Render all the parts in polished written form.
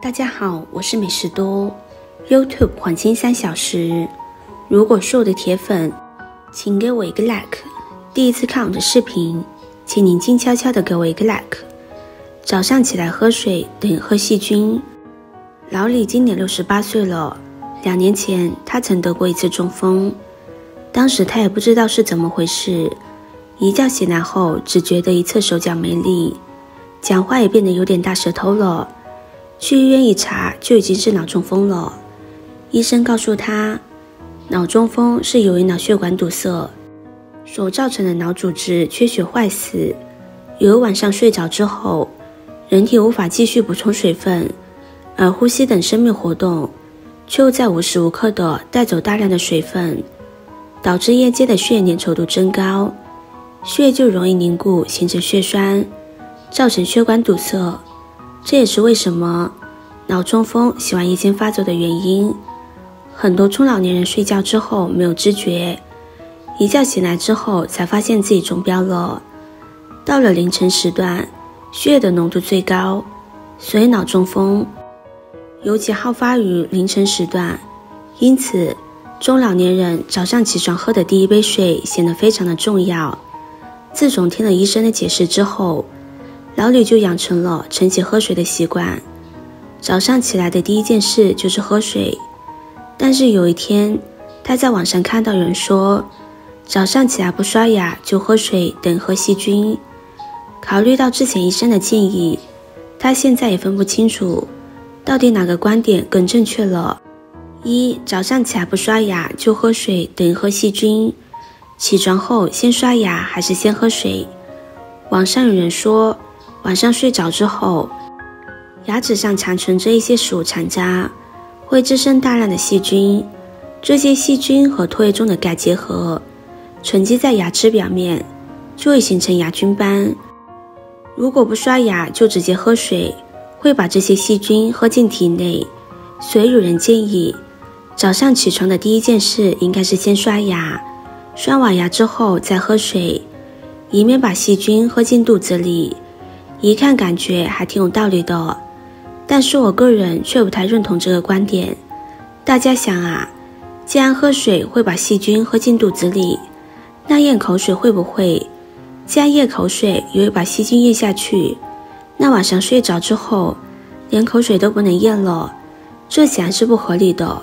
大家好，我是美食多 YouTube 缓清3小时。如果是我的铁粉，请给我一个 like。第一次看我的视频，请您静悄悄地给我一个 like。早上起来喝水等于喝细菌。老李今年68岁了，2年前他曾得过一次中风，当时他也不知道是怎么回事，一觉醒来后只觉得一侧手脚没力，讲话也变得有点大舌头了。去医院一查，就已经是脑中风了。医生告诉他，脑中风是由于脑血管堵塞所造成的脑组织缺血坏死。由于晚上睡着之后，人体无法继续补充水分，而呼吸等生命活动却又在无时无刻地带走大量的水分，导致夜间的血液粘稠度增高，血液就容易凝固形成血栓，造成血管堵塞。这也是为什么脑中风喜欢夜间发作的原因。很多中老年人睡觉之后没有知觉，一觉醒来之后才发现自己中标了。到了凌晨时段，血液的浓度最高，所以脑中风尤其好发于凌晨时段。因此中老年人早上起床喝的第一杯水显得非常的重要。自从听了医生的解释之后，老李就养成了晨起喝水的习惯，早上起来的第一件事就是喝水。但是有一天，他在网上看到有人说，早上起来不刷牙就喝水等于喝细菌。考虑到之前医生的建议，他现在也分不清楚到底哪个观点更正确了。一，早上起来不刷牙就喝水等于喝细菌。起床后先刷牙还是先喝水？网上有人说，晚上睡着之后，牙齿上残存着一些食物残渣，会滋生大量的细菌。这些细菌和唾液中的钙结合，沉积在牙齿表面，就会形成牙菌斑。如果不刷牙就直接喝水，会把这些细菌喝进体内。所以有人建议，早上起床的第一件事应该是先刷牙，刷完牙之后再喝水，以免把细菌喝进肚子里。一看感觉还挺有道理的，但是我个人却不太认同这个观点。大家想啊，既然喝水会把细菌喝进肚子里，那咽口水会不会？既然咽口水也会把细菌咽下去，那晚上睡着之后连口水都不能咽了，这显然是不合理的。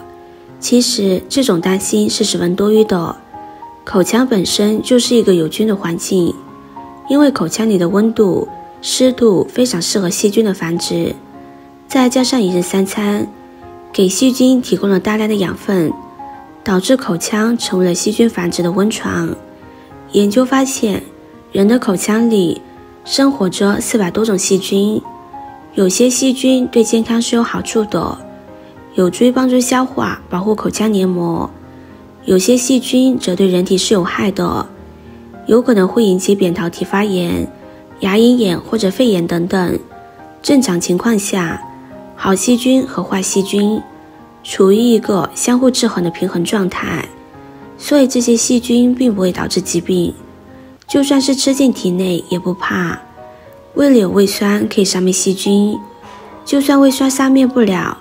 其实这种担心是十分多余的。口腔本身就是一个有菌的环境，因为口腔里的温度湿度非常适合细菌的繁殖，再加上一日3餐给细菌提供了大量的养分，导致口腔成为了细菌繁殖的温床。研究发现，人的口腔里生活着400多种细菌，有些细菌对健康是有好处的，有助于帮助消化，保护口腔黏膜。有些细菌则对人体是有害的，有可能会引起扁桃体发炎、牙龈炎或者肺炎等等。正常情况下，好细菌和坏细菌处于一个相互制衡的平衡状态，所以这些细菌并不会导致疾病，就算是吃进体内也不怕。胃里有胃酸可以杀灭细菌，就算胃酸杀灭不了，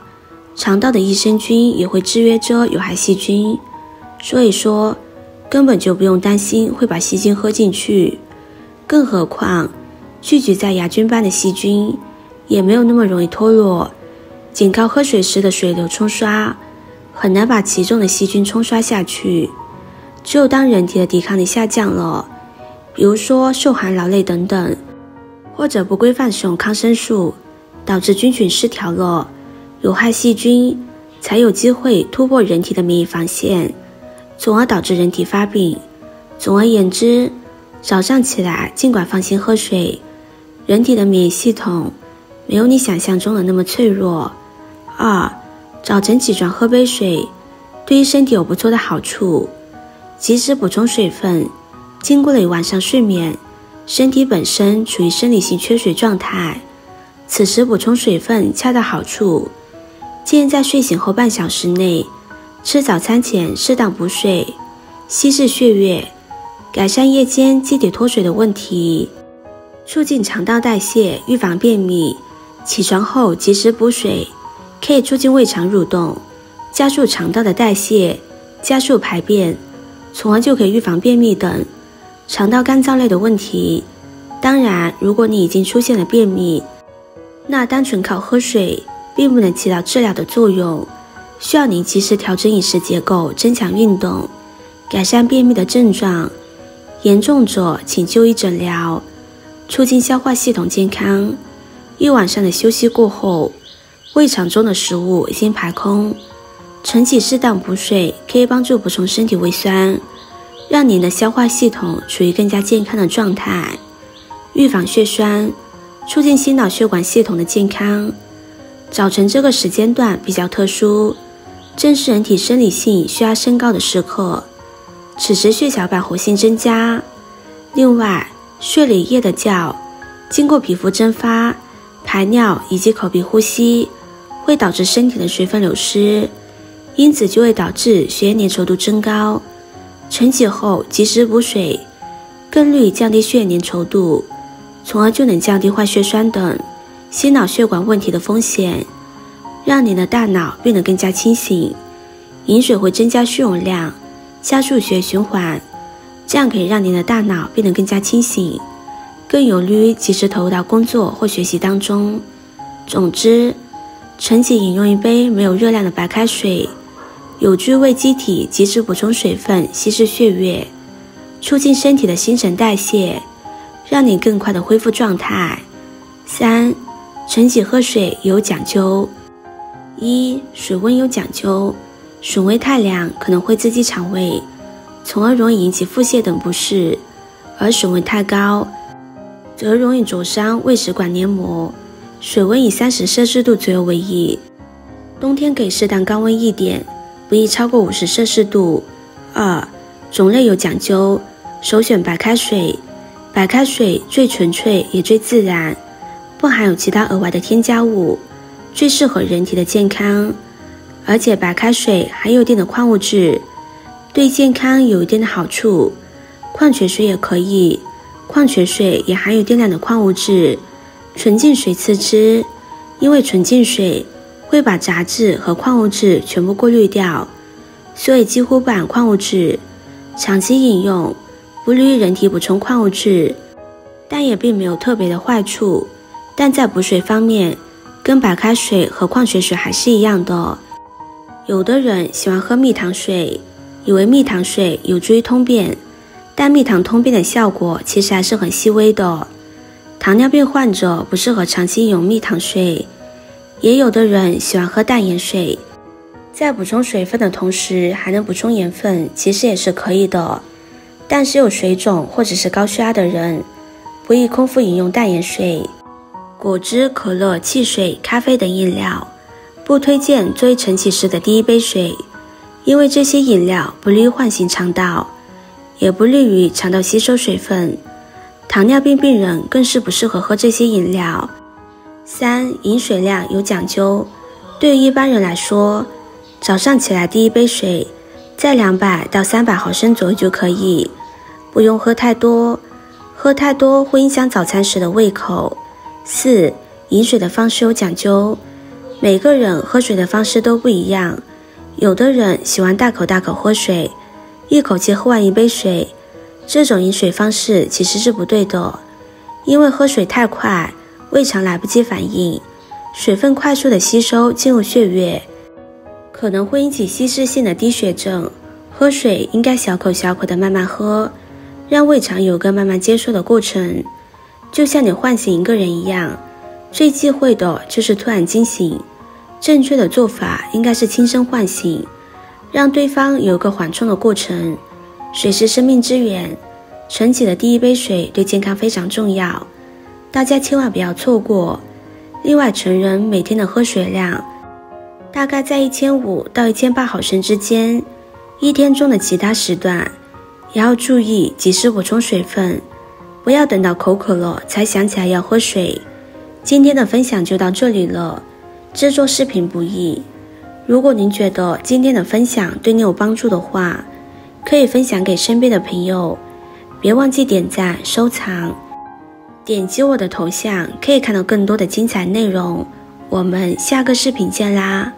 肠道的益生菌也会制约着有害细菌，所以说根本就不用担心会把细菌喝进去。更何况聚集在牙菌斑的细菌也没有那么容易脱落，仅靠喝水时的水流冲刷很难把其中的细菌冲刷下去。只有当人体的抵抗力下降了，比如说受寒劳累等等，或者不规范使用抗生素，导致菌群失调了，有害细菌才有机会突破人体的免疫防线，从而导致人体发病。总而言之，早上起来尽管放心喝水，人体的免疫系统没有你想象中的那么脆弱。2，早晨起床喝杯水对于身体有不错的好处，及时补充水分。经过了一晚上睡眠，身体本身处于生理性缺水状态，此时补充水分恰到好处。建议在睡醒后半小时内，吃早餐前适当补水，稀释血液，改善夜间机体脱水的问题，促进肠道代谢，预防便秘。起床后及时补水，可以促进胃肠蠕动，加速肠道的代谢，加速排便，从而就可以预防便秘等肠道干燥类的问题。当然，如果你已经出现了便秘，那单纯靠喝水并不能起到治疗的作用，需要你及时调整饮食结构，增强运动，改善便秘的症状。严重者请就医诊疗，促进消化系统健康。一晚上的休息过后，胃肠中的食物已经排空，晨起适当补水可以帮助补充身体胃酸，让您的消化系统处于更加健康的状态。预防血栓，促进心脑血管系统的健康。早晨这个时间段比较特殊，正是人体生理性需要升高的时刻，此时血小板活性增加。另外，睡了一夜的觉，经过皮肤蒸发、排尿以及口鼻呼吸，会导致身体的水分流失，因此就会导致血液粘稠度增高。晨起后及时补水，更利于降低血液粘稠度，从而就能降低坏血栓等心脑血管问题的风险，让你的大脑变得更加清醒。饮水会增加血容量，加速血液循环，这样可以让你的大脑变得更加清醒，更有利于及时投入到工作或学习当中。总之，晨起饮用一杯没有热量的白开水，有助于为机体及时补充水分，稀释血液，促进身体的新陈代谢，让你更快的恢复状态。3. 晨起喝水有讲究。1. 水温有讲究，水温太凉可能会刺激肠胃，从而容易引起腹泻等不适，而水温太高则容易灼伤胃食管黏膜。水温以30摄氏度左右为宜，冬天可以适当高温一点，不宜超过50摄氏度。2. 种类有讲究，首选白开水。白开水最纯粹也最自然，不含有其他额外的添加物，最适合人体的健康。而且白开水含有一定的矿物质，对健康有一定的好处。矿泉水也可以，矿泉水也含有定量的矿物质。纯净水次之，因为纯净水会把杂质和矿物质全部过滤掉，所以几乎不含矿物质。长期饮用不利于人体补充矿物质，但也并没有特别的坏处。但在补水方面，跟白开水和矿泉水还是一样的。有的人喜欢喝蜜糖水，以为蜜糖水有助于通便，但蜜糖通便的效果其实还是很细微的。糖尿病患者不适合长期饮用蜜糖水，也有的人喜欢喝淡盐水，在补充水分的同时还能补充盐分，其实也是可以的。但是有水肿或者是高血压的人，不宜空腹饮用淡盐水。果汁、可乐、汽水、咖啡等饮料不推荐作为晨起时的第一杯水，因为这些饮料不利于唤醒肠道，也不利于肠道吸收水分。糖尿病病人更是不适合喝这些饮料。3. 饮水量有讲究，对于一般人来说，早上起来第一杯水在200到300毫升左右就可以，不用喝太多，喝太多会影响早餐时的胃口。4. 饮水的方式有讲究，每个人喝水的方式都不一样，有的人喜欢大口大口喝水，一口气喝完一杯水，这种饮水方式其实是不对的，因为喝水太快，胃肠来不及反应，水分快速的吸收进入血液，可能会引起稀释性的低血症。喝水应该小口小口的慢慢喝，让胃肠有个慢慢接受的过程，就像你唤醒一个人一样，最忌讳的就是突然惊醒。正确的做法应该是轻声唤醒，让对方有个缓冲的过程。水是生命之源，晨起的第一杯水对健康非常重要，大家千万不要错过。另外，成人每天的喝水量大概在1500到1800毫升之间，一天中的其他时段也要注意及时补充水分，不要等到口渴了才想起来要喝水。今天的分享就到这里了，制作视频不易，如果您觉得今天的分享对你有帮助的话，可以分享给身边的朋友，别忘记点赞收藏。点击我的头像可以看到更多的精彩内容，我们下个视频见啦！